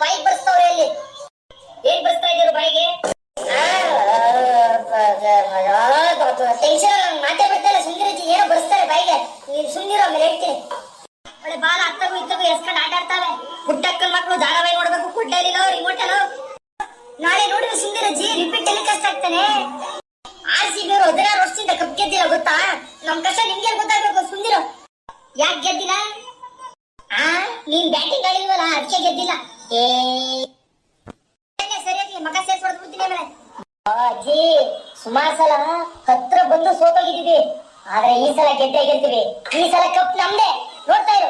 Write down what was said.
ಬಾಯಿಗೆ ಬರ್ಸ್ತಾವ್ರೆ ಅಲ್ಲಿ. ಏನ್ ಬರ್ಸ್ತಾ ಇದ್ರು ಬಾಯಿಗೆ? ಟೆನ್ಷನ್ ಮಾತೇ ಬಿಡ್ತಾಯಿಲ್ಲ ಸುಂದರಜಿ, ಏನೋ ಬರ್ಸ್ತಾರೆ ಬಾಯಿಗೆ. ನೀನ್ ಸುಮ್ಮನಿರೋ, ಆಮೇಲೆ ಹೇಳ್ತೀನಿ. ಒಳ್ಳೆ ಬಾಲ ಅತ್ತಗೂ ಇತ್ತಗೂ ಎಸ್ಕೊಂಡು ಆಟ ಆಡ್ತಾವೆ. ಪುಟ್ಟಕ್ಕನ ಮಕ್ಕಳು ಧಾರಾವಾಹಿ ನೋಡ್ಬೇಕು, ಕೊಡ್ಲಿಲ್ಲ ರಿಮೋಟ್ ಅಲ್ಲ. ನಾಳೆ ನೋಡಿದ್ರೆ ಸುಂದರಜಿ ರಿಪೀಟ್ ಟೆಲಿಕಾಸ್ಟ್ ಆಗ್ತಾನೆ. RCB ಅವರು 16 ವರ್ಷದಿಂದ ಕಪ್ ಗೆದ್ದಿಲ್ಲ ಗೊತ್ತಾ? ನಮ್ ಕಷ್ಟ ನಿಮ್ಗೆ ಗೊತ್ತಾಗ್ಬೇಕು. ಸುಂದಿರೋ, ಯಾಕೆ ಗೆದ್ದಿಲ್ಲ? ನೀನ್ ಬ್ಯಾಟಿಂಗ್ ಆಡಿಲ್ವಲ್ಲ, ಅದಕ್ಕೆ ಗೆದ್ದಿಲ್ಲ. ಸರಿಯಾಗಿ ಮಗ ಸೇರ್ಸ್ಬಿಡ್ತೀನಿ ಆಮೇಲೆ. ಅಜ್ಜಿ, ಸುಮಾರು ಸಲ ಹತ್ರ ಬಂದು ಸೋತೋಗಿದ್ದೀವಿ, ಆದ್ರೆ ಈ ಸಲ ಗೆದ್ದೇ ಗೆಲ್ತೀವಿ. ಈ ಸಲ ಕಪ್ ನಮ್ದೇ, ನೋಡ್ತಾ ಇರು.